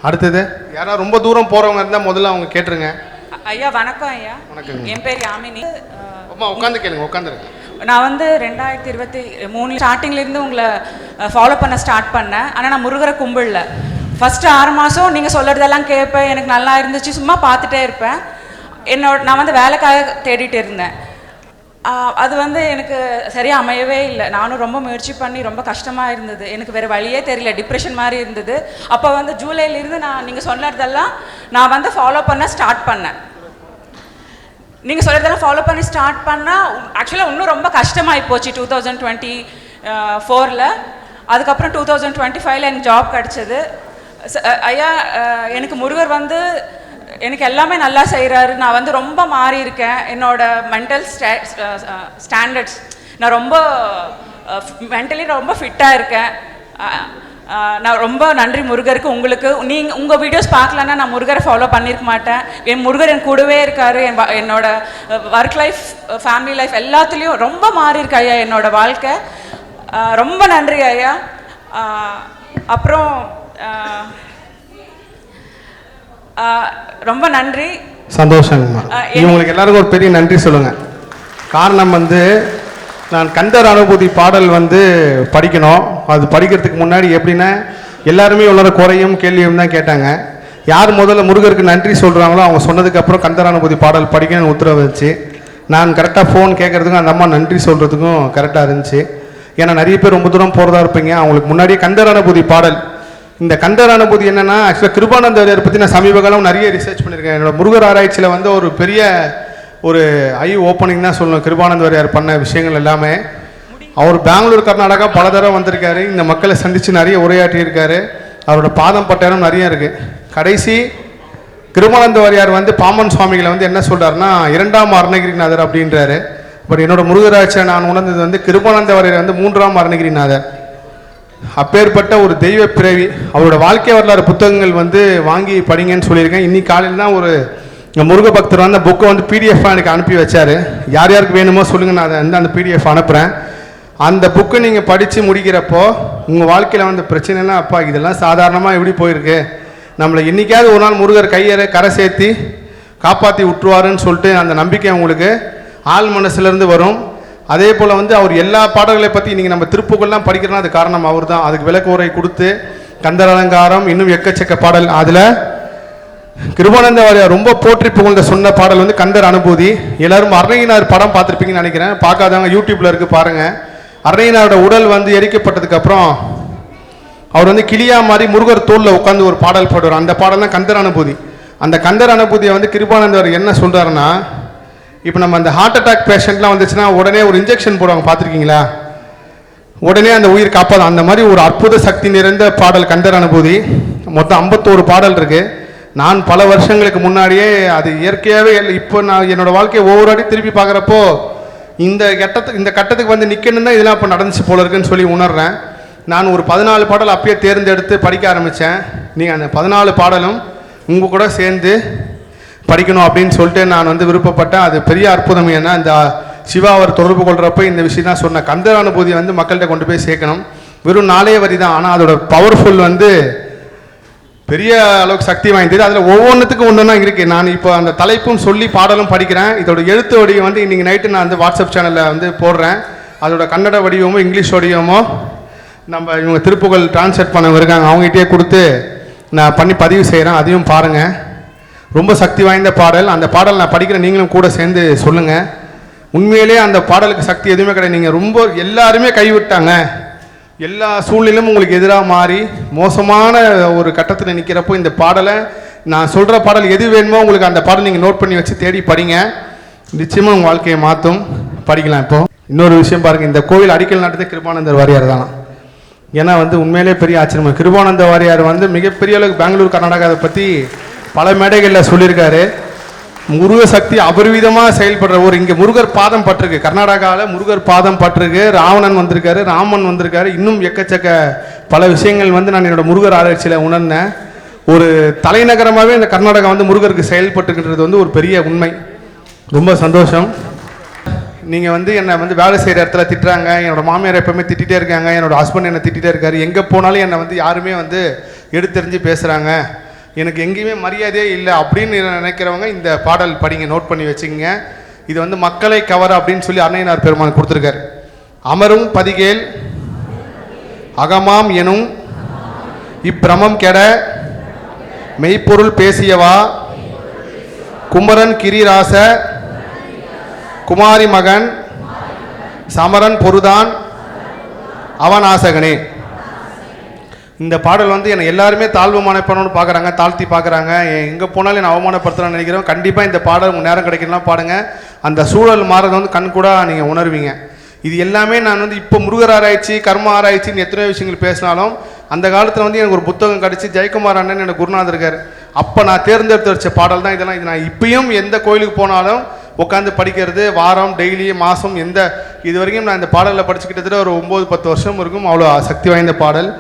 அடுத்தது யாராவது ரொம்ப தூரம் போகிறவங்க இருந்தால் முதல்ல அவங்க கேட்டுருங்க. ஐயா வணக்கம் ஐயா. வணக்கம். என் பேர் யாமினி. அம்மா உட்காந்து கேளுங்க, உட்காந்துருங்க. நான் வந்து 2023 ஸ்டார்டிங்லேருந்து உங்களை ஃபாலோ பண்ண ஸ்டார்ட் பண்ணேன். ஆனால் நான் முருகரை கும்பிடல. ஃபஸ்ட்டு 6 மாதம் நீங்கள் சொல்கிறதெல்லாம் கேட்பேன், எனக்கு நல்லா இருந்துச்சு, சும்மா பார்த்துட்டே இருப்பேன். நான் வந்து வேலைக்காக தேடிட்டு இருந்தேன். அது வந்து எனக்கு சரியாக அமையவே இல்லை. நானும் ரொம்ப முயற்சி பண்ணி ரொம்ப கஷ்டமாக இருந்தது, எனக்கு வேறு வழியே தெரியல, டிப்ரெஷன் மாதிரி இருந்தது. அப்போ வந்து ஜூலைலேருந்து நீங்கள் சொன்னதெல்லாம் நான் வந்து ஃபாலோ பண்ண ஸ்டார்ட் பண்ணேன். நீங்கள் சொல்கிறதெல்லாம் ஃபாலோ பண்ணி ஸ்டார்ட் பண்ணால் ஆக்சுவலாக இன்னும் ரொம்ப கஷ்டமாகி போச்சு 2024. அதுக்கப்புறம் 2025 எனக்கு ஜாப் கிடச்சிது. ஐயா எனக்கு முருகர் வந்து எனக்கு எல்லாமே நல்லா செய்கிறாரு. நான் வந்து ரொம்ப மாறி இருக்கேன். என்னோட மென்டல் ஸ்டாண்டர்ட்ஸ் நான் ரொம்ப மென்டலி ரொம்ப ஃபிட்டாக இருக்கேன். நான் ரொம்ப நன்றி முருகருக்கு. உங்களுக்கு உங்கள் வீடியோஸ் பார்க்கலன்னா நான் முருகரை ஃபாலோ பண்ணியிருக்க மாட்டேன். என் முருகர் என் கூடவே இருக்கார். என்னோட ஒர்க் லைஃப், ஃபேமிலி லைஃப் எல்லாத்துலேயும் ரொம்ப மாறி இருக்கு ஐயா என்னோடய வாழ்க்கை. ரொம்ப நன்றி ஐயா. அப்புறம் ரொம்ப நன்றி. சந்தோஷங்கம்மா. உங்களுக்கு எல்லாருக்கும் ஒரு பெரிய நன்றி சொல்லுங்கள். காரணம் வந்து நான் கந்தர் அனுபூதி பாடல் வந்து படிக்கணும். அது படிக்கிறதுக்கு முன்னாடி எப்படின்னா எல்லாருமே உள்ள குறையும் கேள்வியும் தான் கேட்டாங்க. யார் முதல்ல முருகருக்கு நன்றி சொல்கிறாங்களோ அவங்க சொன்னதுக்கப்புறம் கந்தர் அனுபூதி பாடல் படிக்கணும்னு உத்தரவு வச்சு நான் கரெக்டாக ஃபோன் கேட்குறதுக்கும் அந்த அம்மா நன்றி சொல்கிறதுக்கும் கரெக்டாக இருந்துச்சு. ஏன்னா நிறைய பேர் ரொம்ப தூரம் போகிறதா இருப்பீங்க. அவங்களுக்கு முன்னாடியே கந்தர் அனுபூதி பாடல், இந்த கந்தர் அனுபூதி என்னென்னா ஆக்சுவலாக கிருபானந்த வாரியாரை பற்றி நான் சமீப காலம் நிறைய ரிசர்ச் பண்ணியிருக்கேன். என்னோடய முருகர் ஆராய்ச்சியில் வந்து ஒரு பெரிய ஒரு ஐ ஓப்பனிங் தான் சொல்லணும். கிருபானந்த வாரியார் பண்ண விஷயங்கள் எல்லாமே. அவர் பெங்களூர், கர்நாடகா பல தடவை வந்திருக்காரு. இந்த மக்களை சந்தித்து நிறைய உரையாற்றியிருக்காரு. அவரோட பாதம் பட்ட இடம் நிறைய இருக்குது. கடைசி கிருபானந்த வாரியார் வந்து பாம்பன் சுவாமிகளை வந்து என்ன சொல்கிறாருன்னா 2ஆம் அருணகிரிநாதர் அப்படின்றாரு. பட் என்னோட முருகராட்சியை நான் உணர்ந்தது வந்து கிருபானந்த வாரியார் வந்து 3ஆம் அருணகிரிநாதர். அப்பேற்பட்ட ஒரு தெய்வ பிறவி. அவரோட வாழ்க்கை வரலாறு புத்தகங்கள் வந்து வாங்கி படிங்கன்னு சொல்லியிருக்கேன். இன்னைக்கு காலையில் தான் ஒரு முருக பக்தர் வந்து புக்கை வந்து பிடிஎஃபாக எனக்கு அனுப்பி வச்சார். யார் யாருக்கு வேணுமோ சொல்லுங்கள், நான் அதை வந்து அந்த பிடிஎஃப் அனுப்புகிறேன். அந்த புக்கை நீங்கள் படித்து முடிக்கிறப்போ உங்கள் வாழ்க்கையில் வந்து பிரச்சனைனா அப்பா இதெல்லாம் சாதாரணமாக எப்படி போயிருக்கு, நம்மளை என்றைக்காவது ஒரு நாள் முருகர் கையறை கரை சேர்த்தி காப்பாற்றி விட்டுருவாருன்னு சொல்லிட்டு அந்த நம்பிக்கை உங்களுக்கு ஆள் மனசுலேருந்து வரும். அதே போல் வந்து அவர் எல்லா பாடல்களை பற்றி நீங்கள் நம்ம திருப்புகள்லாம் படிக்கிறோன்னா அது காரணம் அவர் தான். அதுக்கு விளக்க உரை கொடுத்து கந்தர் அலங்காரம் இன்னும் எக்கச்சக்க பாடல். அதில் கிருபானந்த வாரியார் ரொம்ப போற்றி புகழ்ந்த சொன்ன பாடல் வந்து கந்தர் அனுபூதி. எல்லாரும் அருணகிரிநாதர் படம் பார்த்துருப்பீங்கன்னு நினைக்கிறேன். பார்க்காதவங்க யூடியூப்பில் இருக்குது பாருங்கள். அருணகிரிநாதரோட உடல் வந்து எரிக்கப்பட்டதுக்கப்புறம் அவர் வந்து கிளியா மாதிரி முருகர் தோளில் உட்காந்து ஒரு பாடல் பாடுவார். அந்த பாடல் தான் கந்தர் அனுபூதி. அந்த கந்தர் அனுபூதியை வந்து கிருபானந்தர் என்ன சொல்கிறாருன்னா, இப்போ நம்ம அந்த ஹார்ட் அட்டாக் பேஷண்ட்லாம் வந்துச்சுன்னா உடனே ஒரு இன்ஜெக்ஷன் போடுவாங்க, பார்த்துருக்கீங்களா? உடனே அந்த உயிர் காப்பாது. அந்த மாதிரி ஒரு அற்புத சக்தி நிறைந்த பாடல் கந்தர் அனுபூதி. மொத்தம் 51 பாடல் இருக்குது. நான் பல வருஷங்களுக்கு முன்னாடியே அது இயற்கையாகவே இப்போ நான் என்னோடய வாழ்க்கையை ஒவ்வொரு அடி திருப்பி பார்க்குறப்போ இந்த கட்டத்துக்கு வந்து நிற்கணும் தான் இதெல்லாம் இப்போ நடந்துச்சு போல இருக்குன்னு சொல்லி உணர்றேன். நான் ஒரு 14 பாடல் அப்பயே தேர்ந்தெடுத்து படிக்க ஆரம்பித்தேன். நீங்கள் அந்த 14 பாடலும் உங்கள் கூட சேர்ந்து படிக்கணும் அப்படின்னு சொல்லிட்டு நான் வந்து விருப்பப்பட்டேன். அது பெரிய அற்புதம். ஏன்னா இந்த சிவா அவர் தொடர்பு கொள்கிறப்ப இந்த விஷயம் தான் சொன்ன கந்தர் அனுபூதியை வந்து மக்கள்கிட்ட கொண்டு போய் சேர்க்கணும். வெறும் 4 வரி தான், ஆனால் அதோட பவர்ஃபுல் வந்து பெரிய அளவுக்கு சக்தி வாய்ந்தது. அதில் ஒவ்வொன்றுத்துக்கும் ஒன்று தான் இருக்குது. நான் இப்போ அந்த தலைப்பும் சொல்லி பாடலும் படிக்கிறேன். இதோட எழுத்து வடிவம் வந்து இன்றைக்கி நைட்டு நான் வந்து வாட்ஸ்அப் சேனலில் வந்து போடுறேன். அதோட கன்னட வடிவமோ இங்கிலீஷ் வடிவமோ நம்ம இவங்க திருப்புகழ் டிரான்ஸ்லேட் பண்ண இருக்காங்க, அவங்ககிட்டயே கொடுத்து நான் பண்ணி பதிவு செய்கிறேன். அதையும் பாருங்கள். ரொம்ப சக்தி வாய்ந்த பாடல். அந்த பாடல் நான் படிக்கிறேன், நீங்களும் கூட சேர்ந்து சொல்லுங்கள். உண்மையிலே அந்த பாடலுக்கு சக்தி எதுவுமே கிடையாது. நீங்கள் ரொம்ப எல்லாருமே கைவிட்டாங்க. எல்லா சூழ்நிலையும் உங்களுக்கு எதிராக மாறி மோசமான ஒரு கட்டத்தில் நிற்கிறப்போ இந்த பாடலை நான் சொல்கிற பாடல் எது வேணுமோ உங்களுக்கு அந்த பாடல் நீங்கள் நோட் பண்ணி வச்சு தேடி படிங்க. நிச்சயமாக உங்கள் வாழ்க்கையை மாற்றும். படிக்கலாம். இப்போது இன்னொரு விஷயம் பாருங்கள். இந்த கோவில் அடிக்கல் நாட்டதே கிருபானந்தர் வாரியார் தானா. ஏன்னா வந்து உண்மையிலே பெரிய ஆச்சரியம். கிருபானந்த வாரியார் வந்து மிகப்பெரிய அளவுக்கு பெங்களூர், கர்நாடகாவை பற்றி பல மேடைகளில் சொல்லியிருக்காரு. முருக சக்தி அபரிவிதமாக செயல்படுற ஒரு இங்கே முருகர் பாதம் பட்டிருக்கு. கர்நாடகாவில் முருகர் பாதம் பட்டிருக்கு. ராவணன் வந்திருக்காரு, ராமன் வந்திருக்காரு, இன்னும் எக்கச்சக்க பல விஷயங்கள் வந்து நான் என்னோட முருகர் ஆராய்ச்சியில் உணர்ந்தேன். ஒரு தலைநகரமாகவே இந்த கர்நாடகா வந்து முருகருக்கு செயல்பட்டுக்கின்றது வந்து ஒரு பெரிய உண்மை. ரொம்ப சந்தோஷம். நீங்கள் வந்து என்னை வந்து வேலை செய்கிற இடத்துல திட்டுறாங்க. என்னோடய மாமியார் எப்போவுமே திட்டிகிட்டே இருக்காங்க. என்னோடய ஹஸ்பண்ட் என்னை திட்டிகிட்டே இருக்காரு. எங்கே போனாலும் என்னை வந்து யாருமே வந்து எடுத்தெறிஞ்சு பேசுகிறாங்க. எனக்கு எங்கேயுமே மரியாதையே இல்லை அப்படின்னு நினைக்கிறவங்க இந்த பாடல் படிங்க, நோட் பண்ணி வச்சுக்கோங்க. இது வந்து மக்களை கவர அப்படின்னு சொல்லி அன்னையனார் பெருமான் கொடுத்துருக்காரு. அமரும் பதிகேல் அகமாம் எனும் இப்பிரமம் கெட மெய்ப்பொருள் பேசியவா குமரன் கிரிராச குமாரி மகன் சமரன் பொருதான் அவனாசகனே. இந்த பாடல் வந்து என்னை எல்லாருமே தாழ்வு மனப்பணும்னு பார்க்குறாங்க, தாழ்த்தி பார்க்குறாங்க. எங்கே போனாலும் நான் அவமானப்படுத்தலாம்னு நினைக்கிறேன். கண்டிப்பாக இந்த பாடல் உங்கள் நேரம் கிடைக்கலாம் பாடுங்க. அந்த சூழல் மாறதை வந்து கண் கூட நீங்கள் உணர்வீங்க. இது எல்லாமே நான் வந்து இப்போ முருகர் ஆராய்ச்சி கர்ம ஆராய்ச்சின்னு எத்தனையோ விஷயங்கள் பேசினாலும் அந்த காலத்தில் வந்து எனக்கு ஒரு புத்தகம் கிடச்சி ஜெயக்குமார் அண்ணன் எனக்கு குருநாதர் இருக்கார். அப்போ நான் தேர்ந்தெடுத்து வச்ச பாடல் தான் இதெல்லாம். இது நான் இப்பயும் எந்த கோயிலுக்கு போனாலும் உட்காந்து படிக்கிறது, வாரம் டெய்லி மாதம் எந்த இது வரைக்கும் நான் இந்த பாடலில் படிச்சுக்கிட்டது ஒரு 9-10 வருஷம் இருக்கும். அவ்வளோ சக்தி வாய்ந்த பாடல்.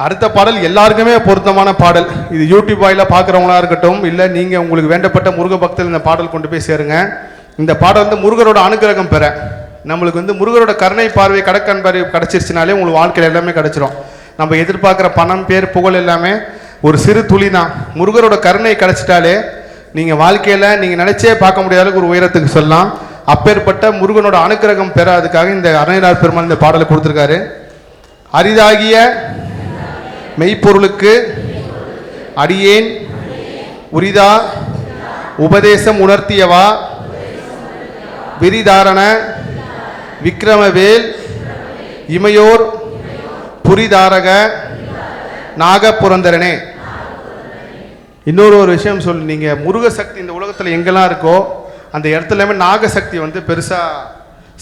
அடுத்த பாடல் எல்லாருக்குமே பொருத்தமான பாடல். இது யூடியூப் வாயிலாக பார்க்குறவங்களா இருக்கட்டும், இல்லை நீங்கள் உங்களுக்கு வேண்டப்பட்ட முருக பக்தர்கள் இந்த பாடல் கொண்டு போய் சேருங்க. இந்த பாடல் வந்து முருகரோட அனுகிரகம் பெற, நம்மளுக்கு வந்து முருகரோட கருணை பார்வை கடற்கண் பார்வை கிடச்சிருச்சுனாலே உங்களுக்கு வாழ்க்கையில் எல்லாமே கிடச்சிரும். நம்ம எதிர்பார்க்குற பணம் பேர் புகழ் எல்லாமே ஒரு சிறு துளி தான். முருகரோட கருணை கிடச்சிட்டாலே நீங்கள் வாழ்க்கையில் நீங்கள் நினச்சே பார்க்க முடியாத அளவுக்கு ஒரு உயரத்துக்கு சொல்லலாம். அப்பேற்பட்ட முருகனோட அனுகிரகம் பெற அதுக்காக இந்த அன்னையனார் பெருமான் இந்த பாடலை கொடுத்துருக்காரு. அரிதாகிய மெய்ப்பொருளுக்கு அடியேன் உரிதா உபதேசம் உணர்த்தியவா விரிதாரண விக்ரமவேல் இமையோர் புரிதாரக நாகப்புரந்தரனே. இன்னொரு விஷயம் சொல்லு, நீங்கள் முருக சக்தி இந்த உலகத்தில் எங்கெல்லாம் இருக்கோ அந்த இடத்துலையுமே நாகசக்தி வந்து பெருசாக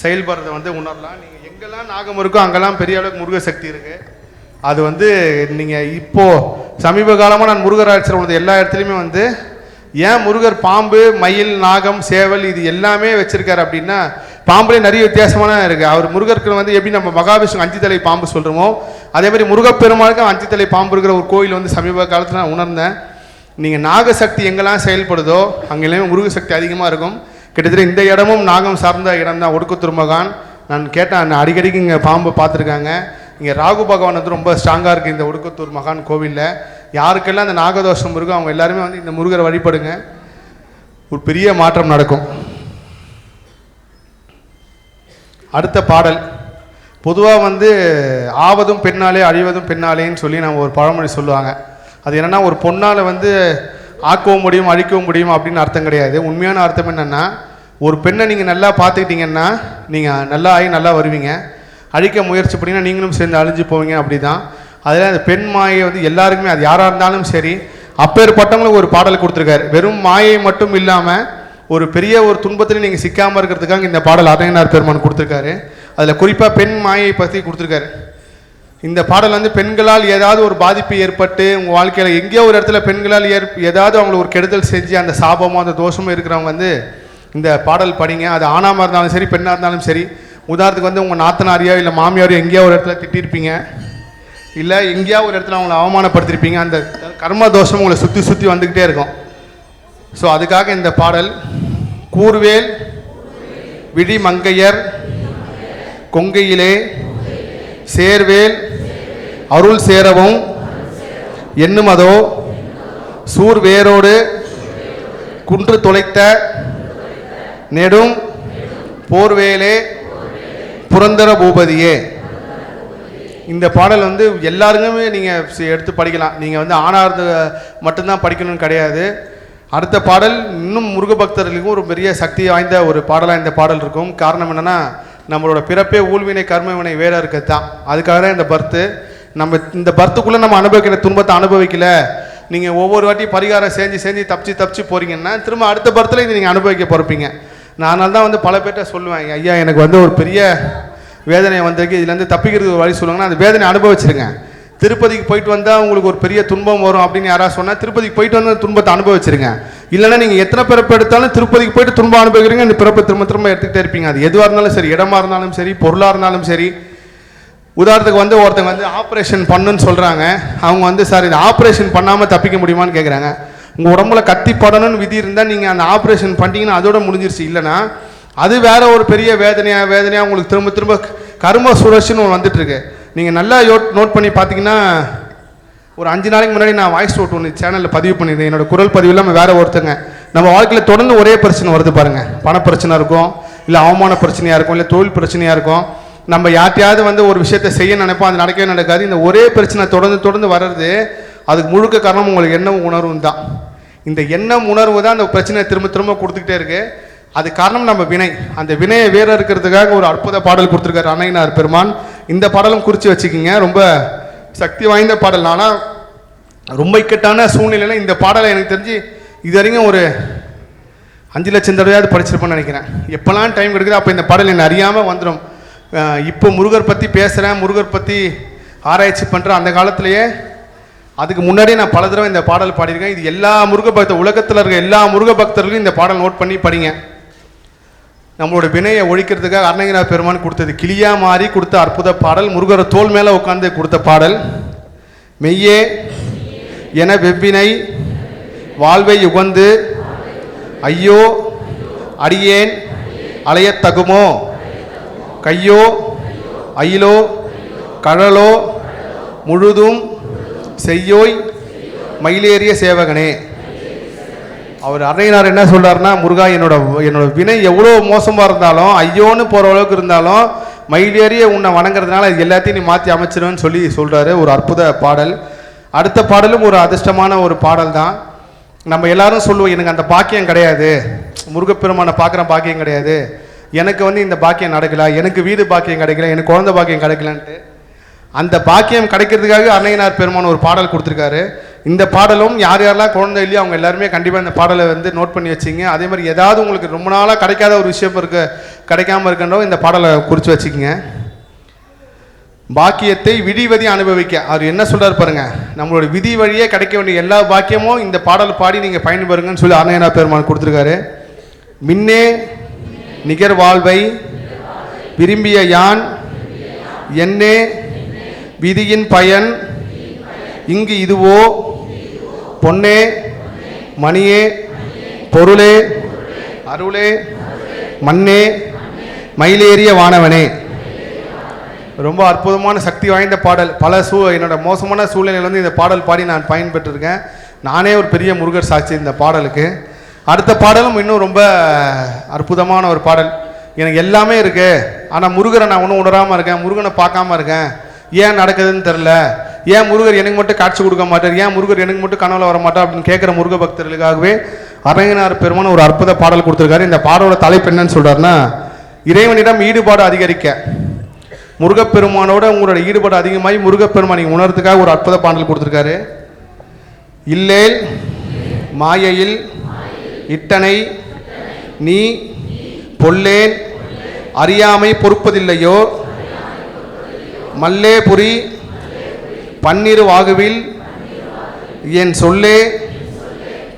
செயல்படுறதை வந்து உணரலாம். நீங்கள் எங்கெல்லாம் நாகம் இருக்கோ அங்கெல்லாம் பெரிய அளவுக்கு முருக சக்தி இருக்குது. அது வந்து நீங்கள் இப்போது சமீப காலமாக நான் முருகர் ஆட்சியில் உள்ளது எல்லா இடத்துலையுமே வந்து ஏன் முருகர் பாம்பு மயில் நாகம் சேவல் இது எல்லாமே வச்சுருக்காரு அப்படின்னா பாம்புலேயே நிறைய வித்தியாசமான இருக்குது. அவர் முருகருக்கு வந்து எப்படி நம்ம மகாவிஷ்ணு 5 தலை பாம்பு சொல்கிறோமோ அதே மாதிரி முருகப்பெருமாளுக்கு 5 தலை பாம்பு இருக்கிற ஒரு கோயில் வந்து சமீப காலத்தில் நான் உணர்ந்தேன். நீங்கள் நாகசக்தி எங்கெல்லாம் செயல்படுதோ அங்கெல்லாமே முருகசக்தி அதிகமாக இருக்கும். கிட்டத்தட்ட இந்த இடமும் நாகம் சார்ந்த இடம் தான். ஒடுக்குத்தூர் மகான் நான் கேட்டேன், அடிக்கடிக்கு இங்கே பாம்பு பார்த்துருக்காங்க. இங்கே ராகு பகவான் வந்து ரொம்ப ஸ்ட்ராங்காக இருக்குது இந்த ஒடுக்குத்தூர் மகான் கோவிலில். யாருக்கெல்லாம் அந்த நாகதோஷம் இருக்கோ அவங்க எல்லாருமே வந்து இந்த முருகரை வழிபடுங்க, ஒரு பெரிய மாற்றம் நடக்கும். அடுத்த பாடல் பொதுவாக வந்து ஆவதும் பெண்ணாலே அழிவதும் பெண்ணாலேன்னு சொல்லி நம்ம ஒரு பழமொழி சொல்லுவாங்க. அது என்னென்னா ஒரு பொண்ணால் வந்து ஆக்கவும் முடியும் அழிக்கவும் முடியும் அப்படின்னு அர்த்தம் கிடையாது. உண்மையான அர்த்தம் என்னென்னா ஒரு பெண்ணை நீங்கள் நல்லா பார்த்துக்கிட்டிங்கன்னா நீங்கள் நல்லா ஆகி நல்லா வருவீங்க. அழிக்க முயற்சி பண்ணிங்கன்னா நீங்களும் சேர்ந்து அழிஞ்சு போவீங்க. அப்படி தான் அதில் அந்த பெண் மாயை வந்து எல்லாருக்குமே அது யாராக இருந்தாலும் சரி அப்பேற்பட்டவங்களுக்கு ஒரு பாடல் கொடுத்துருக்காரு. வெறும் மாயை மட்டும் இல்லாமல் ஒரு பெரிய ஒரு துன்பத்திலையும் நீங்கள் சிக்காமல் இருக்கிறதுக்காக இந்த பாடல் அன்னையனார் பெருமான் கொடுத்துருக்காரு. அதில் குறிப்பாக பெண் மாயை பற்றி கொடுத்துருக்காரு. இந்த பாடல் வந்து பெண்களால் ஏதாவது ஒரு பாதிப்பு ஏற்பட்டு உங்கள் வாழ்க்கையில் எங்கேயோ ஒரு இடத்துல பெண்களால் ஏதாவது அவங்களுக்கு ஒரு கெடுதல் செஞ்சு அந்த சாபமோ அந்த தோஷமோ இருக்கிறவங்க வந்து இந்த பாடல் படிங்க. அது ஆணாக இருந்தாலும் சரி பெண்ணாக இருந்தாலும் சரி. உதாரணத்துக்கு வந்து உங்கள் நாத்தனாரியோ இல்லை மாமியாரோ எங்கேயோ ஒரு இடத்துல திட்டிருப்பீங்க, இல்லை எங்கேயோ ஒரு இடத்துல அவங்களை அவமானப்படுத்திருப்பீங்க. அந்த கர்ம தோஷம் உங்களை சுற்றி சுற்றி வந்துக்கிட்டே இருக்கும். ஸோ அதுக்காக இந்த பாடல் கூர்வேல் விழி மங்கையர் கொங்கையிலே சேர்வேல் அருள் சேரவும் என்னுமதோ சூர்வேரோடு குன்று தொலைத்த நெடும் போர்வேலே புரந்தர பூபதியே. இந்த பாடல் வந்து எல்லாருக்குமே நீங்கள் எடுத்து படிக்கலாம். நீங்கள் வந்து ஆணார்ந்து மட்டும்தான் படிக்கணும்னு கிடையாது. அடுத்த பாடல் இன்னும் முருக பக்தர்களுக்கும் ஒரு பெரிய சக்தி வாய்ந்த ஒரு பாடலாக இந்த பாடல் இருக்கும். காரணம் என்னென்னா நம்மளோட பிறப்பே ஊழ்வினை கர்மவினை வேற இருக்கிறது தான். அதுக்காக தான் இந்த பர்த்து. நம்ம இந்த பர்த்துக்குள்ளே நம்ம அனுபவிக்கிற துன்பத்தை அனுபவிக்கல. நீங்கள் ஒவ்வொரு வாட்டி பரிகாரம் செஞ்சு தப்பிச்சு போகிறீங்கன்னா திரும்ப அடுத்த பர்த்தில் இது நீங்கள் அனுபவிக்க போகிறப்பீங்க. நான் தான் வந்து பல பேர்கிட்ட சொல்லுவேன், ஐயா எனக்கு வந்து ஒரு பெரிய வேதனை வந்திருக்கு, இதுலேருந்து தப்பிக்கிறதுக்கு ஒரு வழி சொல்லுவாங்கன்னா அந்த வேதனை அனுபவிச்சிருங்க. திருப்பதிக்கு போயிட்டு வந்தால் உங்களுக்கு ஒரு பெரிய துன்பம் வரும் அப்படின்னு யாராவது சொன்னால் திருப்பதிக்கு போயிட்டு வந்து துன்பத்தை அனுபவிச்சிருங்க. இல்லைன்னா நீங்கள் எத்தனை பிறப்பு எடுத்தாலும் திருப்பதிக்கு போயிட்டு துன்பம் அனுபவிக்கிறீங்க, அந்த பிறப்பை திரும்ப எடுத்துக்கிட்டே இருப்பீங்க. அது எதுவாக இருந்தாலும் சரி, இடமா இருந்தாலும் சரி, பொருளாக இருந்தாலும் சரி. உதாரணத்துக்கு வந்து ஒருத்தங்க வந்து ஆப்ரேஷன் பண்ணுன்னு சொல்கிறாங்க. அவங்க வந்து சார் இது ஆப்ரேஷன் பண்ணாமல் தப்பிக்க முடியுமான்னு கேட்குறாங்க. உங்கள் உடம்புல கத்தி படணும்னு விதி இருந்தால் நீங்கள் அந்த ஆப்ரேஷன் பண்ணிட்டீங்கன்னா அதோட முடிஞ்சிருச்சு. இல்லைனா அது வேற ஒரு பெரிய வேதனையாக உங்களுக்கு திரும்ப கர்ம சுழற்சின்னு ஒன்று வந்துட்டுருக்கு. நீங்கள் நல்லா நோட் பண்ணி பார்த்தீங்கன்னா ஒரு 5 நாளைக்கு முன்னாடி நான் வாய்ஸ் நோட் ஒன்று சேனலில் பதிவு பண்ணியிருந்தேன். என்னோட குரல் பதிவு இல்லாமல் வேற ஒருத்தங்க நம்ம வாழ்க்கையில் தொடர்ந்து ஒரே பிரச்சனை வருது பாருங்க. பண பிரச்சனை இருக்கும், இல்லை அவமான பிரச்சனையாக இருக்கும், இல்லை தொழில் பிரச்சனையாக இருக்கும். நம்ம யார்ட்டையாவது வந்து ஒரு விஷயத்தை செய்ய நினைப்போம், அது நடக்கவே நடக்காது. இந்த ஒரே பிரச்சனை தொடர்ந்து வர்றது, அதுக்கு முழுக்க காரணம் உங்களுக்கு எண்ணம் உணர்வும் தான். இந்த எண்ணம் உணர்வு தான் அந்த பிரச்சனையை திரும்ப கொடுத்துக்கிட்டே இருக்கு. அது காரணம் நம்ம வினை. அந்த வினையை வேற இருக்கிறதுக்காக ஒரு அற்புத பாடல் கொடுத்துருக்காரு அன்னையனார் பெருமான். இந்த பாடலும் குறித்து வச்சுக்கிங்க. ரொம்ப சக்தி வாய்ந்த பாடல். ஆனால் ரொம்ப இக்கட்டான சூழ்நிலையில் இந்த பாடலை எனக்கு தெரிஞ்சு இது வரைக்கும் ஒரு 5 லட்சம் தடவையாவது படிச்சிருப்பேன்னு நினைக்கிறேன். எப்போல்லாம் டைம் கிடைக்குது அப்போ இந்த பாடல் என்னை அறியாமல் வந்துடும். இப்போ முருகர் பற்றி பேசுகிறேன், முருகர் பற்றி ஆராய்ச்சி பண்ணுறேன். அந்த காலத்திலேயே அதுக்கு முன்னாடியே நான் பல தடவை இந்த பாடல் பாடியிருக்கேன். இது எல்லா முருக பக்தர், உலகத்தில் இருக்க எல்லா முருக பக்தர்களும் இந்த பாடல் நோட் பண்ணி படிங்க. நம்மளோட வினையை ஒழிக்கிறதுக்காக அருணகிரிநாத பெருமான் கொடுத்தது, கிளியா மாறி கொடுத்த அற்புத பாடல். முருகரை தோல் மேலே உட்காந்து கொடுத்த பாடல். மெய்யே என வெவ்வினை வாழ்வை உகந்து ஐயோ அடியேன் அலையத்தகுமோ கையோ அயிலோ கழலோ முழுதும் செய்யோய் மயிலேறிய சேவகனே. அவர் அருணகிரிநாதர் என்ன சொல்றாருன்னா, முருகா என்னோட வினை எவ்வளோ மோசமாக இருந்தாலும், ஐயோன்னு போகிற அளவுக்கு இருந்தாலும், மயிலேறிய உன்னை வணங்குறதுனால எல்லாத்தையும் நீ மாற்றி அமைச்சிருவேன்னு சொல்லி சொல்கிறாரு. ஒரு அற்புத பாடல். அடுத்த பாடலும் ஒரு அதிர்ஷ்டமான ஒரு பாடல் தான். நம்ம எல்லாரும் சொல்லுவோம், எனக்கு அந்த பாக்கியம் கிடையாது, முருகப்பெருமானை பார்க்குற பாக்கியம் கிடையாது, எனக்கு வந்து இந்த பாக்கியம் நடக்கல, எனக்கு வீடு பாக்கியம் கிடைக்கல, எனக்கு குழந்தை பாக்கியம் கிடைக்கலன்ட்டு. அந்த பாக்கியம் கிடைக்கிறதுக்காக அருணகிரிநாதர் பெருமான் ஒரு பாடல் கொடுத்துருக்காரு. இந்த பாடலும் யார் யாரெல்லாம் குழந்தை இல்லையோ அவங்க எல்லாருமே கண்டிப்பாக இந்த பாடலை வந்து நோட் பண்ணி வச்சிங்க. அதே மாதிரி ஏதாவது உங்களுக்கு ரொம்ப நாளாக கிடைக்காத ஒரு விஷயம் கிடைக்காம இருக்கின்றோ இந்த பாடலை குறித்து வச்சுக்கிங்க. பாக்கியத்தை விதிவதி அனுபவிக்க அவர் என்ன சொல்றாரு பாருங்க. நம்மளோட விதி வழியே கிடைக்க வேண்டிய எல்லா பாக்கியமும் இந்த பாடல் பாடி நீங்கள் பயன்பெறுங்கன்னு சொல்லி அருணகிரிநாதர் பெருமான் கொடுத்துருக்காரு. மின்னே நிகர் வாழ்வை விரும்பிய யான் என்னே விதியின் பயன் இங்கு இதுவோ பொன்னே மணியே பொருளே அருளே மண்ணே மயிலேறிய வானவனே. ரொம்ப அற்புதமான சக்தி வாய்ந்த பாடல். என்னோட மோசமான சூழ்நிலையில் வந்து இந்த பாடல் பாடி நான் பயன்பெற்றிருக்கேன். நானே ஒரு பெரிய முருகர் சாட்சி இந்த பாடலுக்கு. அடுத்த பாடலும் இன்னும் ரொம்ப அற்புதமான ஒரு பாடல். எனக்கு எல்லாமே இருக்கு, ஆனால் முருகரை நான் ஒன்றும் உணராமல் இருக்கேன், முருகனை பார்க்காம இருக்கேன், ஏன் நடக்குதுன்னு தெரில, ஏன் முருகர் எனக்கு மட்டும் காட்சி கொடுக்க மாட்டார், ஏன் முருகர் எனக்கு மட்டும் கனவுல வர மாட்டார் அப்படின்னு கேட்குற முருக பக்தர்களுக்காகவே அருணகிரிநாதர் பெருமான் ஒரு அற்புத பாடல் கொடுத்துருக்காரு. இந்த பாடலோட தலைப்பு என்னன்னு சொல்றாருன்னா, இறைவனிடம் ஈடுபாடு அதிகரிக்க. முருகப்பெருமானோட உங்களோட ஈடுபாடு அதிகமாகி முருகப்பெருமானை உணர்றதுக்காக ஒரு அற்புத பாடல் கொடுத்துருக்காரு. இல்லேல் மாயையில் இட்டனை நீ பொல்லேன் அறியாமை பொறுப்பதில்லையோ மல்லே புரி பன்னிரு வாகுவில் என் சொல்லே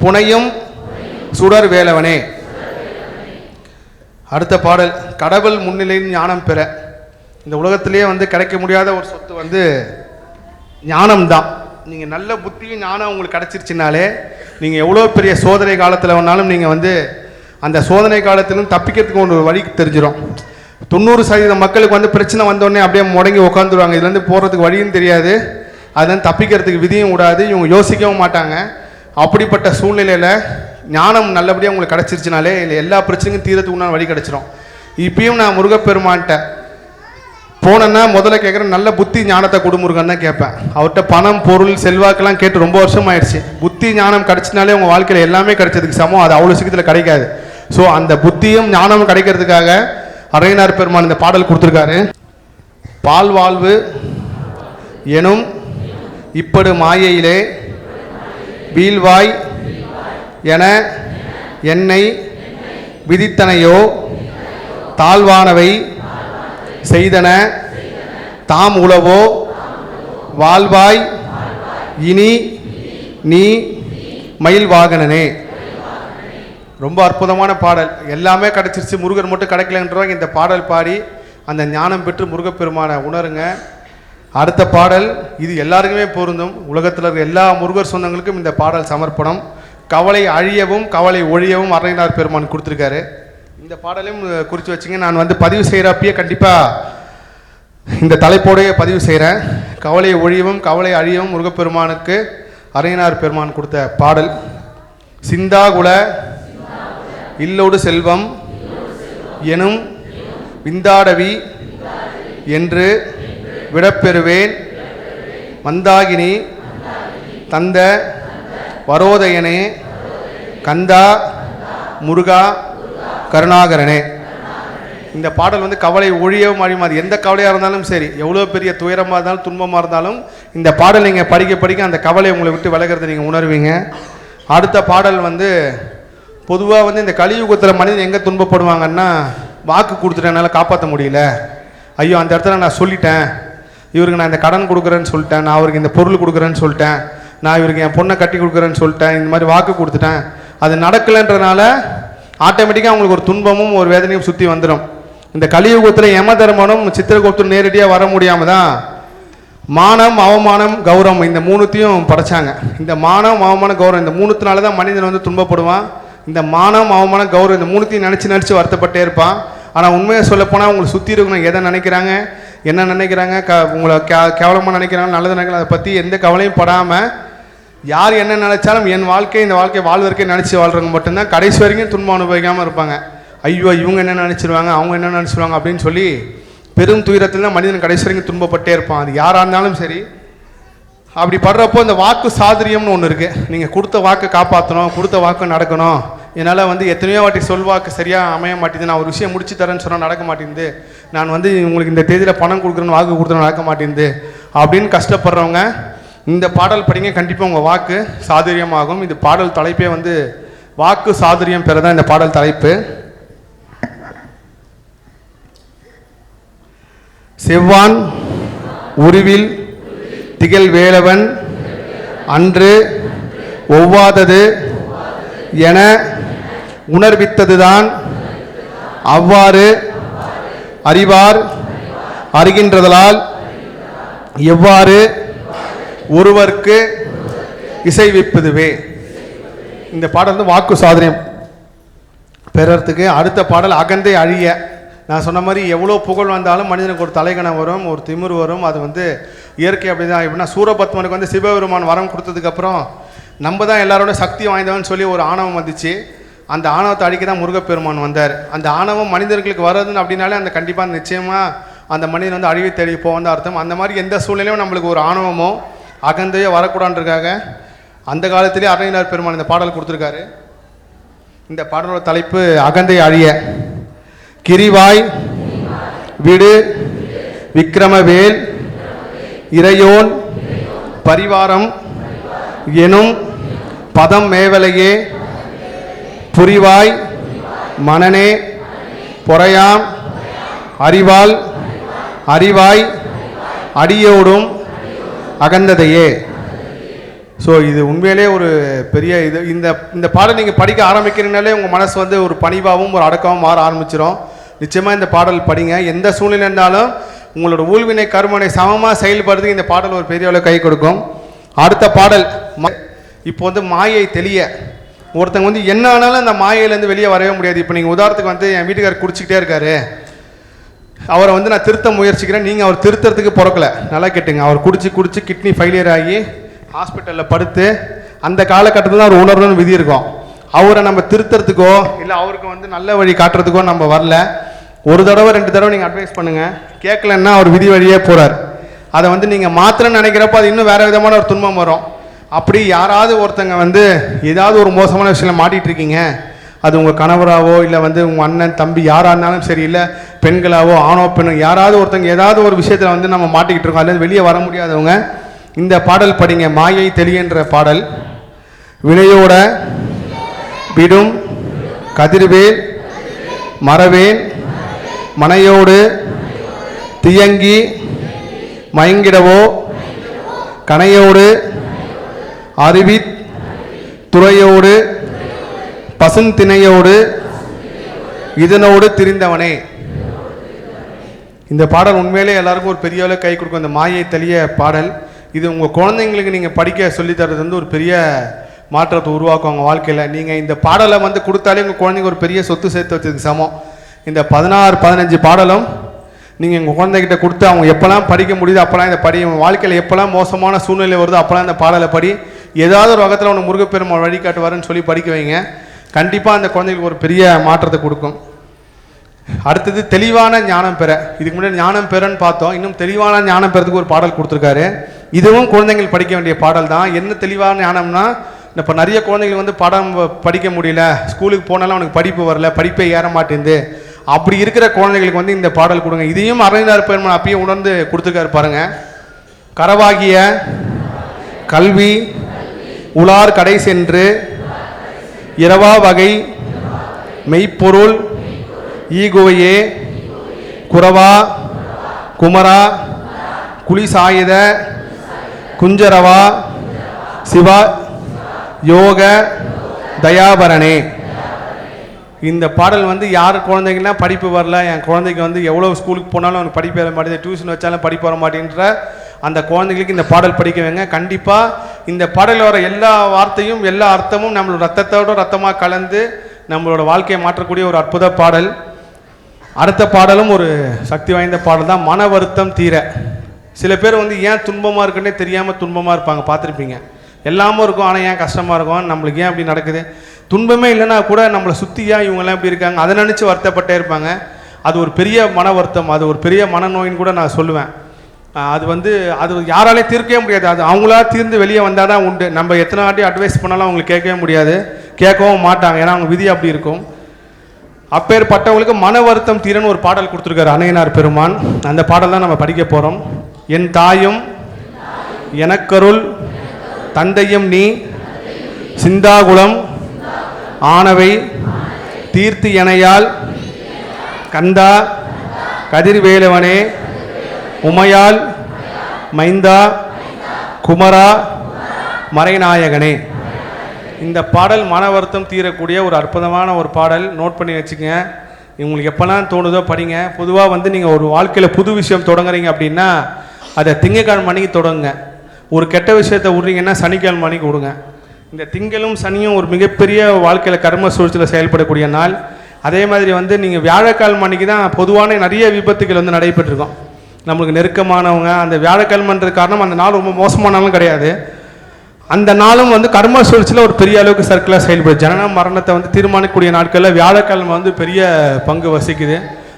புனையும் சுடர் வேலவனே. அடுத்த பாடல், கடவுள் முன்னிலையில் ஞானம் பெற. இந்த உலகத்திலேயே வந்து கிடைக்க முடியாத ஒரு சொத்து வந்து ஞானம்தான். நீங்கள் நல்ல புத்தியும் ஞானம் உங்களுக்கு கிடச்சிருச்சுனாலே நீங்கள் எவ்வளோ பெரிய சோதனை காலத்தில் வேணாலும் நீங்கள் வந்து அந்த சோதனை காலத்திலும் தப்பிக்கிறதுக்கு ஒரு வழி தெரிஞ்சிடும். 90% மக்களுக்கு வந்து பிரச்சனை வந்தோடனே அப்படியே முடங்கி உட்காந்துருவாங்க. இதுலேருந்து போகிறதுக்கு வழியும் தெரியாது, அதுலேருந்து தப்பிக்கிறதுக்கு விதியும் விடாது, இவங்க யோசிக்கவும் மாட்டாங்க. அப்படிப்பட்ட சூழ்நிலையில் ஞானம் நல்லபடியாக உங்களுக்கு கிடச்சிருச்சுனாலே இல்லை எல்லா பிரச்சனையும் தீரத்துக்கு உண்டான வழி கிடச்சிரும். இப்பயும் நான் முருகப்பெருமான்கிட்ட போனேன்னா முதல்ல கேட்குறேன், நல்ல புத்தி ஞானத்தை கொடுமுருகன்னு தான் கேட்பேன். அவர்கிட்ட பணம் பொருள் செல்வாக்கெல்லாம் கேட்டு ரொம்ப வருஷம் ஆயிடுச்சு. புத்தி ஞானம் கிடைச்சினாலே உங்கள் வாழ்க்கையில் எல்லாமே கிடைச்சதுக்கு சமம், அது அவ்வளோ சீக்கிரத்தில் கிடைக்காது. ஸோ அந்த புத்தியும் ஞானமும் கிடைக்கிறதுக்காக அருணகிரிநாதர் பெருமான் இந்த பாடல் கொடுத்துருக்காரு. பால் வாழ்வு எனும் இப்படு மாயையிலே வீழ்வாய் என என்னை விதித்தனையோ தாழ்வானவை செய்தன தாம் உளவோ வாழ்வாய் இனி நீ மயில் வாகனனே. ரொம்ப அற்புதமான பாடல். எல்லாமே கிடைச்சிருச்சு, முருகர் மட்டும் கிடைக்கலன்றவங்க இந்த பாடல் பாடி அந்த ஞானம் பெற்று முருகப்பெருமானை உணருங்க. அடுத்த பாடல், இது எல்லாருக்குமே பொருந்தும். உலகத்தில் இருக்க எல்லா முருகர் சொந்தங்களுக்கும் இந்த பாடல் சமர்ப்பணம். கவலை அழியவும் கவலை ஒழியவும் அருணகிரிநாதர் பெருமான் கொடுத்துருக்காரு. இந்த பாடலையும் குறித்து வச்சுங்க. நான் வந்து பதிவு செய்கிறப்பயே கண்டிப்பாக இந்த தலைப்போடைய பதிவு செய்கிறேன். கவலை ஒழியவும் கவலை அழியவும் முருகப்பெருமானுக்கு அரையனார் பெருமான் கொடுத்த பாடல். சிந்தாகுல இல்லோடு செல்வம் எனும் விந்தாடவி என்று விடப்பெறுவேன் மந்தாகினி தந்த வரோதயனே கந்தா முருகா கருணாகரனே. இந்த பாடல் வந்து கவலை ஒழியவும் அழியும். அது எந்த கவலையாக இருந்தாலும் சரி, எவ்வளோ பெரிய துயரமாக இருந்தாலும் துன்பமாக இருந்தாலும் இந்த பாடல் நீங்கள் படிக்க படிக்க அந்த கவலை உங்களை விட்டு விலகிறத நீங்கள் உணர்வீங்க. அடுத்த பாடல் வந்து பொதுவாக வந்து இந்த கலியுகத்தில் மனிதன் எங்கே துன்பப்படுவாங்கன்னா, வாக்கு கொடுத்துட்டு என்னால் காப்பாற்ற முடியல, ஐயோ அந்த இடத்துல நான் சொல்லிட்டேன், இவருக்கு நான் இந்த கடன் கொடுக்குறேன்னு சொல்லிட்டேன், நான் அவருக்கு இந்த பொருள் கொடுக்குறேன்னு சொல்லிட்டேன், நான் இவருக்கு என் பொண்ணை கட்டி கொடுக்குறேன்னு சொல்லிட்டேன், இந்த மாதிரி வாக்கு கொடுத்துட்டேன், அது நடக்கலைன்றனால ஆட்டோமேட்டிக்காக அவங்களுக்கு ஒரு துன்பமும் ஒரு வேதனையும் சுற்றி வந்துடும். இந்த கலியுகத்தில் யம தர்மனும் சித்திரகுப்தனும் நேரடியாக வர முடியாமல் தான் மானம் அவமானம் கௌரவம் இந்த மூணுத்தையும் படைச்சாங்க. இந்த மானம் அவமானம் கௌரவம் இந்த மூணுத்தினால தான் மனிதன் வந்து துன்பப்படுவான். இந்த மானம் அவமானம் கௌரவம் இந்த மூணுத்தையும் நினச்சி வருத்தப்பட்டே இருப்பான். ஆனால் உண்மையை சொல்லப்போனால் உங்களை சுற்றி இருக்கணும் எதை நினைக்கிறாங்க, என்ன நினைக்கிறாங்க, உங்களை கேவலமாக நினைக்கிறாங்க, நல்லது நினைக்கிறாங்க, அதை பற்றி எந்த கவலையும் படாமல் யார் என்ன நினைச்சாலும் என் வாழ்க்கை இந்த வாழ்க்கை வாழ்வதற்கே நினச்சி வாழ்றவங்க மட்டும்தான் கடைசி வரைக்கும் துன்பம் அனுபவிக்காமல் இருப்பாங்க. ஐயோ இவங்க என்ன நினச்சிருவாங்க, அவங்க என்ன நினச்சிருவாங்க அப்படின்னு சொல்லி பெரும் துயரத்தில் தான் மனிதன் கடைசி வரைக்கும் துன்பப்பட்டே இருப்பான். அது யாராக இருந்தாலும் சரி. அப்படி படுறப்போ இந்த வாக்கு சாதுரியம்னு ஒன்று இருக்குது. நீங்கள் கொடுத்த வாக்கு காப்பாற்றணும், கொடுத்த வாக்கு நடக்கணும். என்னால் வந்து எத்தனையோ வாட்டி சொல்வாக்கு சரியாக அமைய மாட்டேங்குது, நான் ஒரு விஷயம் முடிச்சு தரேன்னு சொன்னால் நடக்க மாட்டேங்குது, நான் வந்து உங்களுக்கு இந்த தேதியில் பணம் கொடுக்குறேன்னு வாக்கு கொடுத்தேன்னு நடக்க மாட்டேங்குது அப்படின்னு கஷ்டப்படுறவங்க இந்த பாடல் படிங்க. கண்டிப்பாக உங்கள் வாக்கு சாதுரியமாகும். இது பாடல் தலைப்பே வந்து வாக்கு சாதுரியம் பெற தான் இந்த பாடல் தலைப்பு. செவ்வான் உருவில் திகழ் வேலவன் அன்று ஒவ்வாதது என உணர்வித்ததுதான் அவ்வாறு அறிவார் அறிகின்றதலால் எவ்வாறு ஒருவர்க்கு இசைவிப்பதுவே. இந்த பாடல் வந்து வாக்கு சாதுரியம் பெறறதுக்கு. அடுத்த பாடல் அகந்தை அழிய. நான் சொன்ன மாதிரி எவ்வளோ புகழ் வந்தாலும் மனிதனுக்கு ஒரு தலைகணம் வரும், ஒரு திமிர் வரும். அது வந்து இயற்கை அப்படி தான். எப்படின்னா சூரபத்மனுக்கு வந்து சிவபெருமான் வரம் கொடுத்ததுக்கப்புறம் நம்ம தான் எல்லாரோட சக்தி வாய்ந்தவன்னு சொல்லி ஒரு ஆணவம் வந்துச்சு. அந்த ஆணவத்தை அடிக்க தான் முருகப்பெருமான் வந்தார். அந்த ஆணவம் மனிதர்களுக்கு வருதுன்னு அப்படின்னாலே அந்த கண்டிப்பாக நிச்சயமாக அந்த மனிதன் வந்து அழிவை தேடி போவன்னு அர்த்தம். அந்த மாதிரி எந்த சூழ்நிலையும் நம்மளுக்கு ஒரு ஆணவமோ அகந்தையோ வரக்கூடாதுன்றதுக்காக அந்த காலத்திலே அரையனார் பெருமான் இந்த பாடல் கொடுத்துருக்காரு. இந்த பாடலோட தலைப்பு அகந்தை அழிய. கிரிவாய் விடு விக்கிரமவேல் இறையோன் பரிவாரம் எனும் பதம் மேவலையே புரிவாய் மனனே பொறையாம் அறிவால் அறிவாய் அடியோடும் அகந்ததையே. ஸோ இது உண்மையிலே ஒரு பெரிய இது. இந்த பாடல் நீங்கள் படிக்க ஆரம்பிக்கிறீங்கனாலே உங்கள் மனசு வந்து ஒரு பணிவாகவும் ஒரு அடக்கமும் மாற ஆரம்பிச்சிடும். நிச்சயமாக இந்த பாடல் படிங்க. எந்த சூழ்நிலை இருந்தாலும் உங்களோட ஊழ்வினை கருமனை சமமாக செயல்படுறதுக்கு இந்த பாடல் ஒரு பெரிய அளவு கை கொடுக்கும். அடுத்த பாடல் இப்போ வந்து மாயை தெளிய. ஒருத்தங்க வந்து என்ன ஆனாலும் அந்த மாயையிலேருந்து வெளியே வரவே முடியாது. இப்போ நீங்கள் உதாரணத்துக்கு வந்து என் வீட்டுக்காரர் குடிச்சிக்கிட்டே இருக்காரு, அவரை வந்து நான் திருத்த முயற்சிக்கிறேன், நீங்கள் அவர் திருத்தறதுக்கு பிறக்கல, நல்லா கேட்டுங்க. அவர் குடிச்சு கிட்னி ஃபெயிலியர் ஆகி ஹாஸ்பிட்டலில் படுத்து அந்த காலகட்டத்தில் தான் அவர் உணர்வுன்னு விதி இருக்கும். அவரை நம்ம திருத்துறதுக்கோ இல்லை அவருக்கு வந்து நல்ல வழி காட்டுறதுக்கோ நம்ம வரல. ஒரு தடவை 2 தடவை நீங்கள் அட்வைஸ் பண்ணுங்கள், கேட்கலன்னா அவர் விதி வழியே போகிறார். அதை வந்து நீங்கள் மாத்திரன்னு நினைக்கிறப்ப அது இன்னும் வேறு விதமான ஒரு துன்பம் வரும். அப்படி யாராவது ஒருத்தங்க வந்து ஏதாவது ஒரு மோசமான விஷயம் மாட்டிகிட்டு இருக்கீங்க, அது உங்கள் கணவராவோ இல்லை வந்து உங்கள் அண்ணன் தம்பி யாராக இருந்தாலும் சரி, இல்லை பெண்களாவோ ஆணோ பெண்ணோ யாராவது ஒருத்தங்க ஏதாவது ஒரு விஷயத்தில் வந்து நம்ம மாட்டிக்கிட்டு இருக்கோம், அல்லது வெளியே வர முடியாதவங்க இந்த பாடல் படிங்க. மாயை தெளியன்ற பாடல். வினையோட விடும் கதிர்வேல் மறவேன் மனையோடு தியங்கி மயங்கிடவோ கனையோடு அறிவித் துறையோடு பசுந்திணையோடு இதனோடு திரிந்தவனே. இந்த பாடல் உண்மையிலே எல்லாருக்கும் ஒரு பெரிய அளவு கை கொடுக்கும். இந்த மாயை தெளிய பாடல் இது உங்கள் குழந்தைங்களுக்கு நீங்கள் படிக்க சொல்லித்தரது வந்து ஒரு பெரிய மாற்றத்தை உருவாக்குவாங்க வாழ்க்கையில். நீங்கள் இந்த பாடலை வந்து கொடுத்தாலே உங்கள் குழந்தைங்க ஒரு பெரிய சொத்து சேர்த்து வச்சதுக்கு சமம். இந்த 16-15 பாடலும் நீங்கள் உங்கள் குழந்தைகிட்ட கொடுத்து அவங்க எப்போல்லாம் படிக்க முடியுது அப்போல்லாம் இந்த படி, வாழ்க்கையில் எப்போல்லாம் மோசமான சூழ்நிலை வருதோ அப்போல்லாம் இந்த பாடலை படி, ஏதாவது ஒரு வகத்தில் உனக்கு முருகப்பெருமாள் வழிகாட்டுவாருன்னு சொல்லி படிக்க வைங்க. கண்டிப்பாக அந்த குழந்தைகளுக்கு ஒரு பெரிய மாற்றத்தை கொடுக்கும். அடுத்தது தெளிவான ஞானம் பெற. இதுக்கு முன்னாடி ஞானம் பெறன்னு பார்த்தோம். இன்னும் தெளிவான ஞானம் பெறதுக்கு ஒரு பாடல் கொடுத்துருக்காரு. இதுவும் குழந்தைகள் படிக்க வேண்டிய பாடல் தான். என்ன தெளிவான ஞானம்னா, இப்போ நிறைய குழந்தைகள் வந்து படம் படிக்க முடியல, ஸ்கூலுக்கு போனாலும் அவனுக்கு படிப்பு வரல, படிப்பே ஏற மாட்டேங்குது, அப்படி இருக்கிற குழந்தைகளுக்கு வந்து இந்த பாடல் கொடுங்க. இதையும் அருணகிரிநாதர் பெருமான் அப்பயே உணர்ந்து கொடுத்துருக்காரு பாருங்க. கரவாகிய கல்வி உலார் கடை சென்று இரவா வகை மெய்ப்பொருள் ஈகுவையே குரவா குமரா குளிசாயுத குஞ்சரவா சிவா யோக தயாபரணே. இந்த பாடல் வந்து யார் குழந்தைங்கன்னா படிப்பு வரல, என் குழந்தைக்கு வந்து எவ்வளோ ஸ்கூலுக்கு போனாலும் அவனுக்கு படிப்பு வர மாட்டேங்குது, டியூஷன் வச்சாலும் படிப்பு வர மாட்டேன்ற அந்த குழந்தைகளுக்கு இந்த பாடல் படிக்க வைங்க. கண்டிப்பாக இந்த பாடலில் வர எல்லா வார்த்தையும் எல்லா அர்த்தமும் நம்மளோட ரத்தத்தோட ரத்தமாக கலந்து நம்மளோட வாழ்க்கையை மாற்றக்கூடிய ஒரு அற்புத பாடல். அடுத்த பாடலும் ஒரு சக்தி வாய்ந்த பாடல் தான், மன வருத்தம் தீர. சில பேர் வந்து ஏன் துன்பமாக இருக்குன்னே தெரியாமல் துன்பமாக இருப்பாங்க, பார்த்துருப்பீங்க. எல்லாமும் இருக்கும், ஆனால் ஏன் கஷ்டமாக இருக்கும், நம்மளுக்கு ஏன் அப்படி நடக்குது, துன்பமே இல்லைன்னா கூட நம்மளை சுற்றியா இவங்கெல்லாம் இப்படி இருக்காங்க, அதை நினச்சி வருத்தப்பட்டே இருப்பாங்க. அது ஒரு பெரிய மன வருத்தம், அது ஒரு பெரிய மனநோயின்னு கூட நான் சொல்லுவேன். அது வந்து அது யாராலையும் தீர்க்கவே முடியாது. அது அவங்களா தீர்ந்து வெளியே வந்தால் தான் உண்டு. நம்ம எத்தனை வாட்டி அட்வைஸ் பண்ணாலும் அவங்களுக்கு கேட்கவே முடியாது, கேட்கவும் மாட்டாங்க, ஏன்னா அவங்க விதி அப்படி இருக்கும். அப்பேற்பட்டவங்களுக்கு மன வருத்தம் தீரன்னு ஒரு பாடல் கொடுத்துருக்காரு அன்னையனார் பெருமான். அந்த பாடல் தான் நம்ம படிக்க போகிறோம். என் தாயும் எனக்கருள் தந்தையும் நீ சிந்தாகுலம் ஆனவை தீர்த்து எனையால் கந்தா கதிர்வேலவனே உமையால் மைந்தா குமரா மறைநாயகனே. இந்த பாடல் மன வருத்தம் தீரக்கூடிய ஒரு அற்புதமான ஒரு பாடல். நோட் பண்ணி வச்சுக்கங்க. உங்களுக்கு எப்போல்லாம் தோணுதோ படிங்க. பொதுவாக வந்து நீங்கள் ஒரு வாழ்க்கையில் புது விஷயம் தொடங்குறீங்க அப்படின்னா அதை திங்கக்கிழமை அன்னைக்கு தொடங்குங்க. ஒரு கெட்ட விஷயத்தை விட்றீங்கன்னா சனிக்கிழமை அன்னைக்கு விடுங்க. இந்த திங்களும் சனியும் ஒரு மிகப்பெரிய வாழ்க்கையில் கர்ம சூழ்ச்சியில் செயல்படக்கூடிய நாள். அதே மாதிரி வந்து நீங்கள் வியாழக்கிழமை அன்னைக்கு தான் பொதுவான நிறைய விபத்துகள் வந்து நடைபெற்றிருக்கும். நம்மளுக்கு நெருக்கமானவங்க அந்த வியாழக்கிழமைன்றது காரணம் அந்த நாள் ரொம்ப மோசமானாலும் கிடையாது. அந்த நாளும் வந்து கர்ம சூழ்ச்சியில் ஒரு பெரிய அளவுக்கு சர்க்கிளாக செயல்படுது. ஜனன மரணத்தை வந்து தீர்மானிக்கக்கூடிய நாட்களில் வியாழக்கிழமை வந்து பெரிய பங்கு வசிக்குது.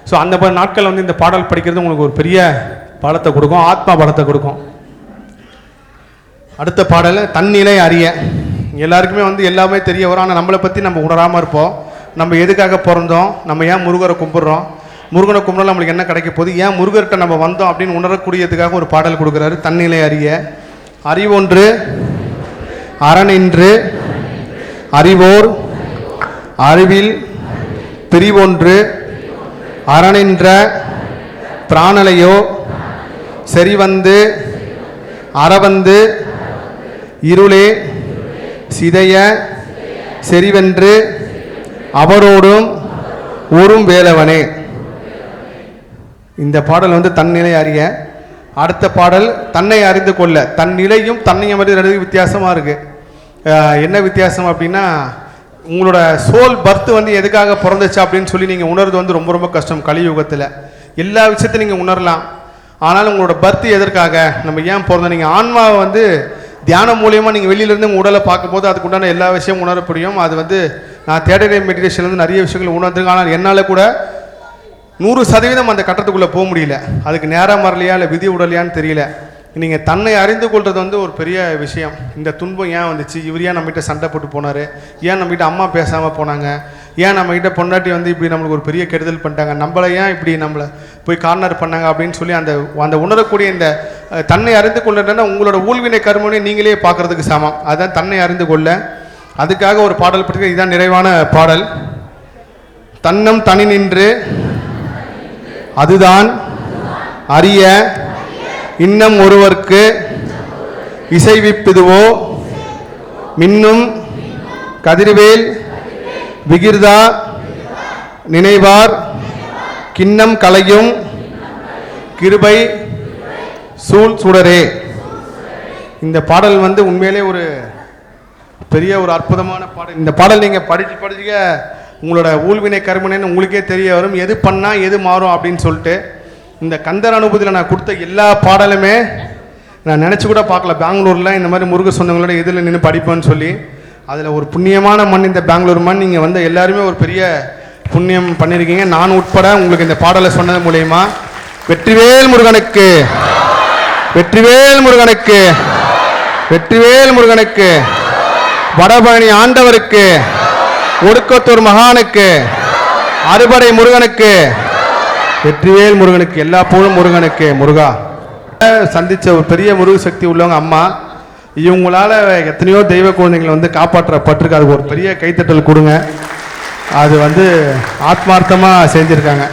ஸோ அந்த நாட்களில் வந்து இந்த பாடல் படிக்கிறது உங்களுக்கு ஒரு பெரிய பலத்தை கொடுக்கும், ஆத்மா பலத்தை கொடுக்கும். அடுத்த பாடல் தன்னிலை அறிய. எல்லாருக்குமே வந்து எல்லாமே தெரிய வரும், ஆனால் நம்மளை பற்றி நம்ம உணராமல் இருப்போம். நம்ம எதுக்காக பிறந்தோம், நம்ம ஏன் முருகரை கும்பிட்றோம், முருகனை கும்பிட்றோம், நம்மளுக்கு என்ன கிடைக்க போகுது, ஏன் முருகர்கிட்ட நம்ம வந்தோம் அப்படின்னு உணரக்கூடியதுக்காக ஒரு பாடல் கொடுக்குறாரு. தன்னிலை அறிய. அறிவொன்று அறனின்று அறிவோர் அறிவில் பிரிவொன்று அறனின்ற பிராணலையோ செறிவந்து அறவந்து இருளே சிதைய செறிவென்று அவரோடும் ஊரும் வேலவனே. இந்த பாடல் வந்து தன்னிலை அறிய. அடுத்த பாடல் தன்னை அறிந்து கொள்ள. தன் நிலையும் தன்னையும் அறிந்து வித்தியாசமாக இருக்குது. என்ன வித்தியாசம் அப்படின்னா, உங்களோட சோல் பர்த் வந்து எதுக்காக பிறந்துச்சு அப்படின்னு சொல்லி நீங்கள் உணர்றது வந்து ரொம்ப ரொம்ப கஷ்டம். கலியுகத்தில் எல்லா விஷயத்தையும் நீங்கள் உணரலாம், ஆனால் உங்களோட பர்த் எதற்காக, நம்ம ஏன் பிறந்தோம், நீங்கள் ஆன்மாவை வந்து தியானம் மூலியமாக நீங்கள் வெளியிலேருந்து உங்கள் உடலை பார்க்கும்போது அதுக்குண்டான எல்லா விஷயமும் உணரப்படியும். அது வந்து நான் தேடரை மெடிடேஷன்லேருந்து நிறைய விஷயங்கள் உணர்ந்துருக்கேன், ஆனால் என்னால் கூட 100% அந்த கட்டத்துக்குள்ளே போக முடியல. அதுக்கு நேரம் வரலையா இல்லை விதி உடலையான்னு தெரியல. நீங்கள் தன்னை அறிந்து கொள்வது வந்து ஒரு பெரிய விஷயம். இந்த துன்பம் ஏன் வந்துச்சு, இவர் ஏன் நம்மகிட்ட சண்டை போட்டு போனார், ஏன் நம்மகிட்ட அம்மா பேசாமல் போனாங்க, ஏன் நம்மகிட்ட பொண்டாட்டி வந்து இப்படி நம்மளுக்கு ஒரு பெரிய கெடுதல் பண்ணிட்டாங்க, நம்மளை ஏன் இப்படி நம்மளை போய் கார்னர் பண்ணாங்க அப்படின்னு சொல்லி அந்த உணரக்கூடிய இந்த தன்னை அறிந்து கொள்ளுன்னா உங்களோட ஊழ்வினை கர்மனை நீங்களே பார்க்குறதுக்கு சமம். அதுதான் தன்னை அறிந்து கொள்ள. அதுக்காக ஒரு பாடல் பற்றி இதுதான் நிறைவான பாடல். தன்னம் தனி நின்று அதுதான் அறிய இன்னம் ஒருவர்க்கு இசைவிப்பிதுவோ மின்னும் கதிர்வேல் விகிர்தா நினைவார் கிண்ணம் கலையும் கிருபை சூழ் சுடரே. இந்த பாடல் வந்து உண்மையிலே ஒரு பெரிய ஒரு அற்புதமான பாடல். இந்த பாடல் நீங்கள் படிக்க உங்களோட ஊழ்வினை கர்மனைன்னு உங்களுக்கே தெரிய வரும், எது பண்ணால் எது மாறும் அப்படின்னு சொல்லிட்டு. இந்த கந்தர் அனுபூதியில் நான் கொடுத்த எல்லா பாடலுமே நான் நினச்சி கூட பார்க்கல. பெங்களூரில் இந்த மாதிரி முருக சொந்தங்களோட எதில் நின்று படிப்பேன்னு சொல்லி, அதில் ஒரு புண்ணியமான மண் இந்த பெங்களூர் மண். நீங்கள் வந்து எல்லாருமே ஒரு பெரிய புண்ணியம் பண்ணியிருக்கீங்க, நான் உட்பட. உங்களுக்கு இந்த பாடலை சொன்னது மூலயமா வெற்றிவேல் முருகனுக்கு, வெற்றிவேல் முருகனுக்கு, வெற்றிவேல் முருகனுக்கு, வடபழனி ஆண்டவருக்கு, ஒடுக்கத்தூர் மகானுக்கு, அறுபடை முருகனுக்கு, வெற்றிவேல் முருகனுக்கு, எல்லா புகழும் முருகனுக்கு. முருகா சந்திச்ச ஒரு பெரிய முருக சக்தி உள்ளவங்க அம்மா. இவங்களால எத்தனையோ தெய்வ குழந்தைங்களை வந்து காப்பாற்றப்பட்டிருக்கு. அதுக்கு ஒரு பெரிய கைத்தட்டல் கொடுங்க. அது வந்து ஆத்மார்த்தமாக செஞ்சுருக்காங்க.